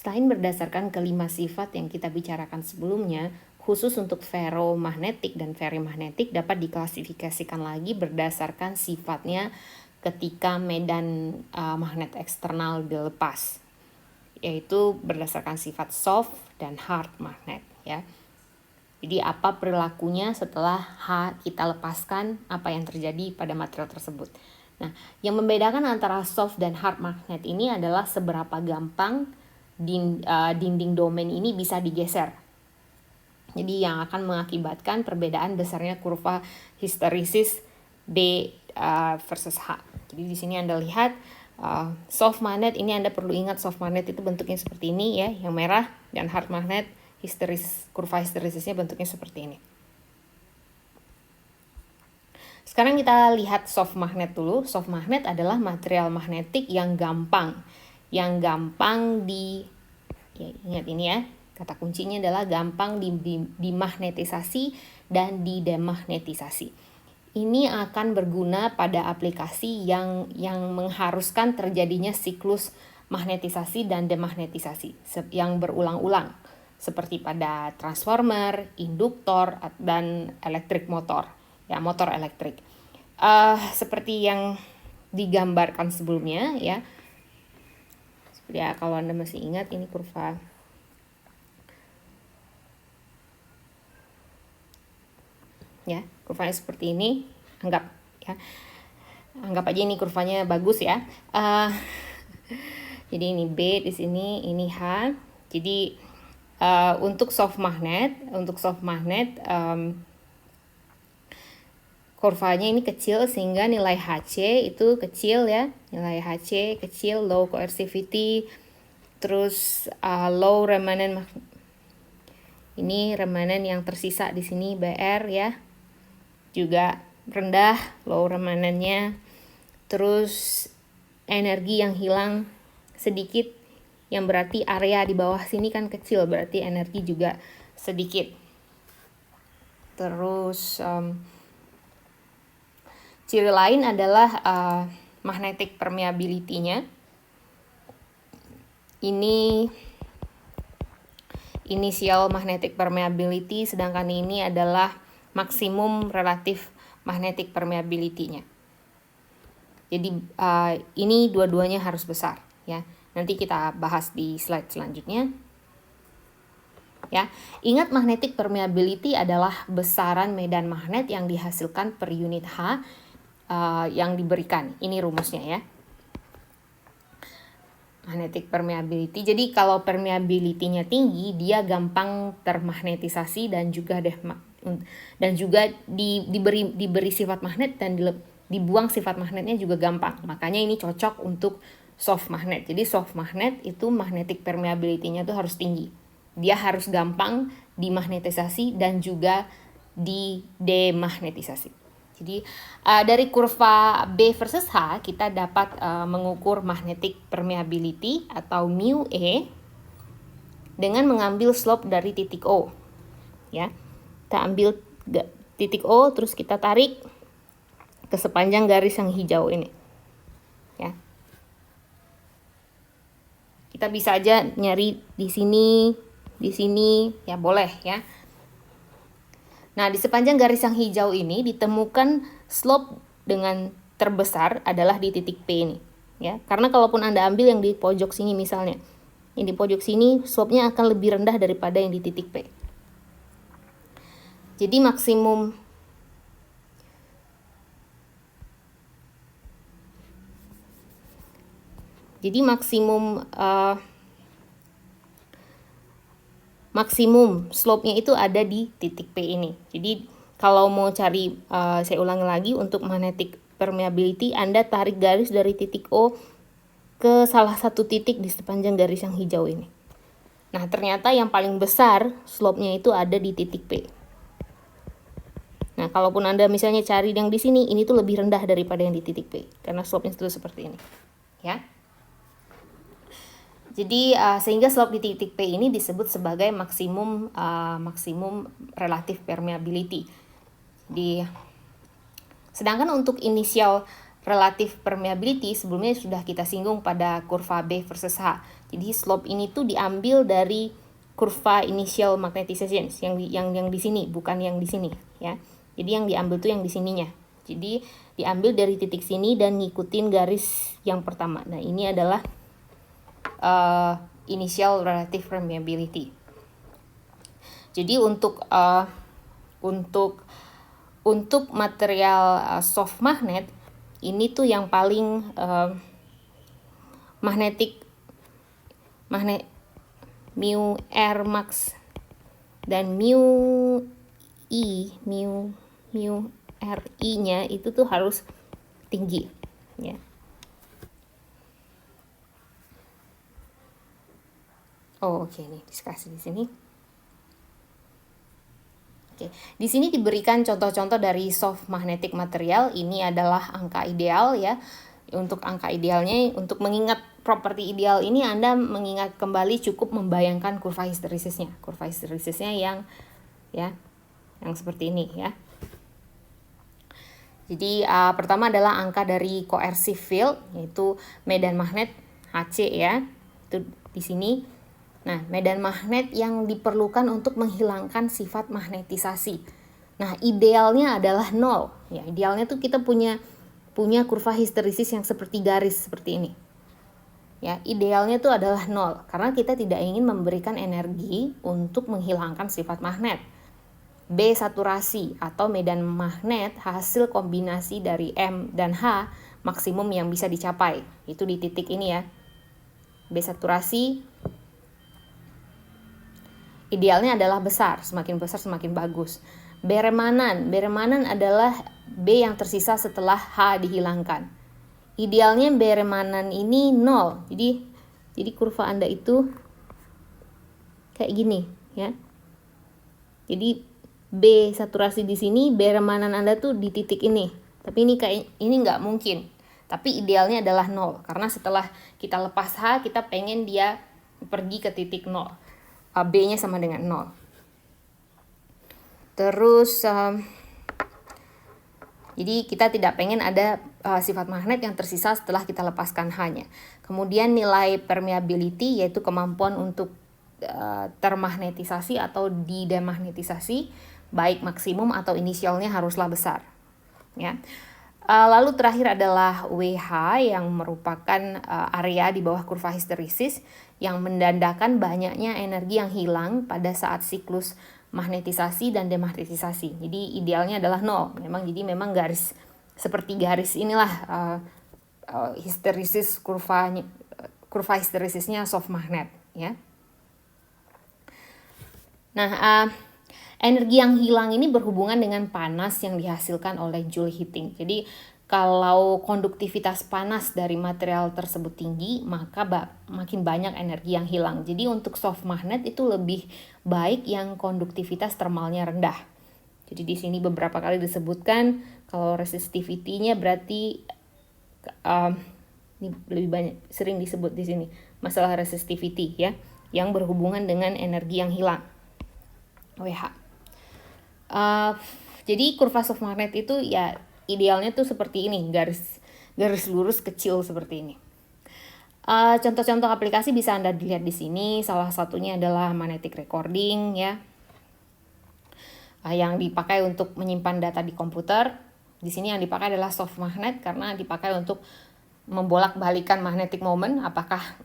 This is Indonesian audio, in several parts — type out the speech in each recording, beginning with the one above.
Selain berdasarkan kelima sifat yang kita bicarakan sebelumnya, khusus untuk ferromagnetik dan ferimagnetik dapat diklasifikasikan lagi berdasarkan sifatnya ketika medan magnet eksternal dilepas, yaitu berdasarkan sifat soft dan hard magnet ya. Jadi apa perilakunya setelah kita lepaskan, apa yang terjadi pada material tersebut. Nah, yang membedakan antara soft dan hard magnet ini adalah seberapa gampang dinding domain ini bisa digeser. Jadi yang akan mengakibatkan perbedaan besarnya kurva histeresis B versus H. Jadi di sini Anda lihat soft magnet ini, Anda perlu ingat soft magnet itu bentuknya seperti ini ya, yang merah, dan hard magnet kurva histeresisnya bentuknya seperti ini. Sekarang kita lihat soft magnet dulu. Soft magnet adalah material magnetik yang gampang ingat ini ya, kata kuncinya adalah gampang dimagnetisasi dan didemagnetisasi. Ini akan berguna pada aplikasi yang mengharuskan terjadinya siklus magnetisasi dan demagnetisasi yang berulang-ulang, seperti pada transformer, induktor, dan elektrik motor, ya, motor elektrik. Seperti yang digambarkan sebelumnya ya. Ya, kalau Anda masih ingat ini kurva. Ya, kurvanya seperti ini. Anggap aja ini kurvanya bagus ya. Jadi ini B di sini, ini H. Jadi untuk soft magnet kurvanya ini kecil sehingga nilai HC itu kecil ya, nilai HC kecil, low coercivity, terus low remanent, ini remanent yang tersisa di sini BR ya, juga rendah, low remanentnya, terus energi yang hilang sedikit, yang berarti area di bawah sini kan kecil, berarti energi juga sedikit. Terus ciri lain adalah magnetic permeability-nya. Ini initial magnetic permeability, sedangkan ini adalah maksimum relatif magnetic permeability-nya. Jadi ini dua-duanya harus besar ya. Nanti kita bahas di slide selanjutnya. Ya, ingat magnetic permeability adalah besaran medan magnet yang dihasilkan per unit H yang diberikan. Ini rumusnya ya. Magnetic permeability. Jadi kalau permeability-nya tinggi, dia gampang termagnetisasi dan juga diberi sifat magnet dan dibuang sifat magnetnya juga gampang. Makanya ini cocok untuk soft magnet. Jadi soft magnet itu magnetic permeability-nya tuh harus tinggi. Dia harus gampang dimagnetisasi dan juga didemagnetisasi. Jadi dari kurva B versus H kita dapat mengukur magnetic permeability atau mu E dengan mengambil slope dari titik O. Ya. Kita ambil titik O terus kita tarik ke sepanjang garis yang hijau ini. Ya. Kita bisa aja nyari di sini ya, boleh ya. Nah, di sepanjang garis yang hijau ini ditemukan slope dengan terbesar adalah di titik P ini, ya. Karena kalaupun Anda ambil yang di pojok sini misalnya, yang di pojok sini slope-nya akan lebih rendah daripada yang di titik P. Jadi maksimum maksimum slope-nya itu ada di titik P ini. Jadi kalau mau cari, saya ulangi lagi, untuk magnetic permeability Anda tarik garis dari titik O ke salah satu titik di sepanjang garis yang hijau ini. Nah, ternyata yang paling besar slope-nya itu ada di titik P. Nah, kalaupun Anda misalnya cari yang di sini, ini tuh lebih rendah daripada yang di titik P karena slope-nya itu seperti ini. Ya. Jadi sehingga slope di titik P ini disebut sebagai maksimum relative permeability. Sedangkan untuk initial relative permeability sebelumnya sudah kita singgung pada kurva B versus H. Jadi slope ini tuh diambil dari kurva initial magnetization yang di sini, bukan yang di sini ya. Jadi yang diambil tuh yang di sininya. Jadi diambil dari titik sini dan ngikutin garis yang pertama. Nah, ini adalah initial relative permeability. Jadi untuk material soft magnet ini tuh yang paling magnetic mu R max dan mu RI nya itu tuh harus tinggi ya. Oke, nih diskusi di sini. Oke, di sini diberikan contoh-contoh dari soft magnetic material. Ini adalah angka ideal ya. Untuk angka idealnya, untuk mengingat properti ideal ini Anda mengingat kembali cukup membayangkan kurva histerisisnya. Kurva histerisisnya yang seperti ini ya. Jadi pertama adalah angka dari coercive field, yaitu medan magnet Hc ya. Itu di sini. Nah, medan magnet yang diperlukan untuk menghilangkan sifat magnetisasi. Nah, idealnya adalah 0. Ya, idealnya tuh kita punya kurva histerisis yang seperti garis seperti ini. Ya, idealnya tuh adalah 0 karena kita tidak ingin memberikan energi untuk menghilangkan sifat magnet. B saturasi atau medan magnet hasil kombinasi dari M dan H maksimum yang bisa dicapai. Itu di titik ini ya. B saturasi idealnya adalah besar, semakin besar semakin bagus. B remanan adalah B yang tersisa setelah H dihilangkan. Idealnya B remanan ini 0. Jadi kurva Anda itu kayak gini ya. Jadi B saturasi di sini, B remanan Anda tuh di titik ini. Tapi ini nggak mungkin. Tapi idealnya adalah 0 karena setelah kita lepas H, kita pengen dia pergi ke titik 0. B-nya sama dengan 0. Terus jadi kita tidak pengen ada sifat magnet yang tersisa setelah kita lepaskan H-nya. Kemudian nilai permeability yaitu kemampuan untuk termagnetisasi atau didemagnetisasi baik maksimum atau inisialnya haruslah besar. Ya. Lalu terakhir adalah WH yang merupakan area di bawah kurva histerisis yang mendandakan banyaknya energi yang hilang pada saat siklus magnetisasi dan demagnetisasi. Jadi idealnya adalah 0. Memang garis seperti garis inilah histerisis kurva histerisisnya soft magnet ya. Nah, energi yang hilang ini berhubungan dengan panas yang dihasilkan oleh Joule heating. Jadi kalau konduktivitas panas dari material tersebut tinggi, maka makin banyak energi yang hilang. Jadi untuk soft magnet itu lebih baik yang konduktivitas termalnya rendah. Jadi di sini beberapa kali disebutkan kalau resistivity-nya berarti ini lebih banyak sering disebut di sini masalah resistivity ya, yang berhubungan dengan energi yang hilang. WH. Jadi kurva soft magnet itu ya idealnya tuh seperti ini, garis lurus kecil seperti ini. Contoh-contoh aplikasi bisa Anda dilihat di sini. Salah satunya adalah magnetic recording ya, yang dipakai untuk menyimpan data di komputer. Di sini yang dipakai adalah soft magnet karena dipakai untuk membolak-balikan magnetic moment, apakah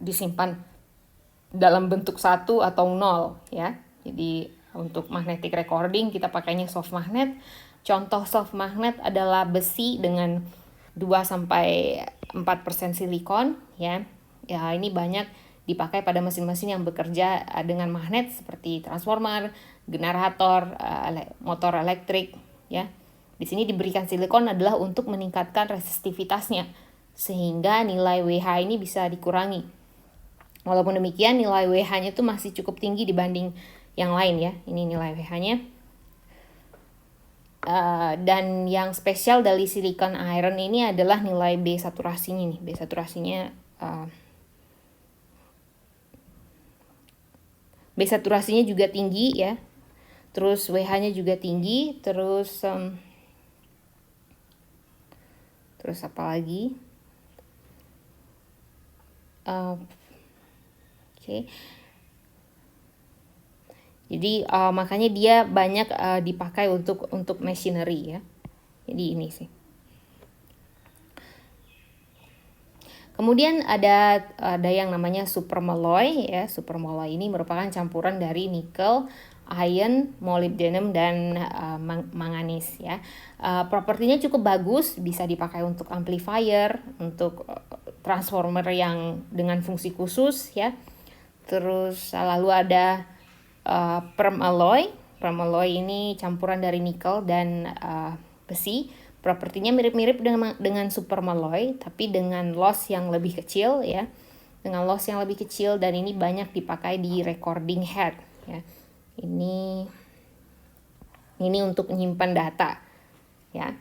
disimpan dalam bentuk 1 atau 0 ya. Jadi untuk magnetic recording kita pakainya soft magnet. Contoh soft magnet adalah besi dengan 2-4% silikon ya. Ya, ini banyak dipakai pada mesin-mesin yang bekerja dengan magnet seperti transformer, generator, motor elektrik ya. Di sini diberikan silikon adalah untuk meningkatkan resistivitasnya sehingga nilai WH ini bisa dikurangi. Walaupun demikian nilai WH-nya itu masih cukup tinggi dibanding yang lain ya. Ini nilai WH-nya. Dan yang spesial dari silicon iron ini adalah nilai B saturasinya nih. B saturasinya juga tinggi ya. Terus WH-nya juga tinggi. Terus Terus apa lagi? Oke. Jadi makanya dia banyak dipakai untuk machinery ya. Jadi ini sih. Kemudian ada yang namanya supermalloy ya. Supermalloy ini merupakan campuran dari nikel, iron, molybdenum dan manganis ya. Propertinya cukup bagus, bisa dipakai untuk amplifier, untuk transformer yang dengan fungsi khusus ya. Terus lalu ada permalloy. Permalloy ini campuran dari nikel dan besi. Propertinya mirip-mirip dengan supermalloy, tapi dengan loss yang lebih kecil ya. Dengan loss yang lebih kecil, dan ini banyak dipakai di recording head ya. Ini untuk menyimpan data ya.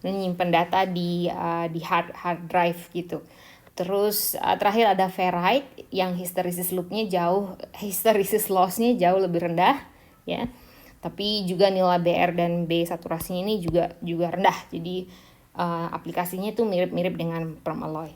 Ini menyimpan data di hard drive gitu. Terus terakhir ada ferrite yang hysteresis lossnya jauh lebih rendah ya. Tapi juga nilai Br dan B saturasinya ini juga rendah. Jadi aplikasinya itu mirip-mirip dengan permalloy.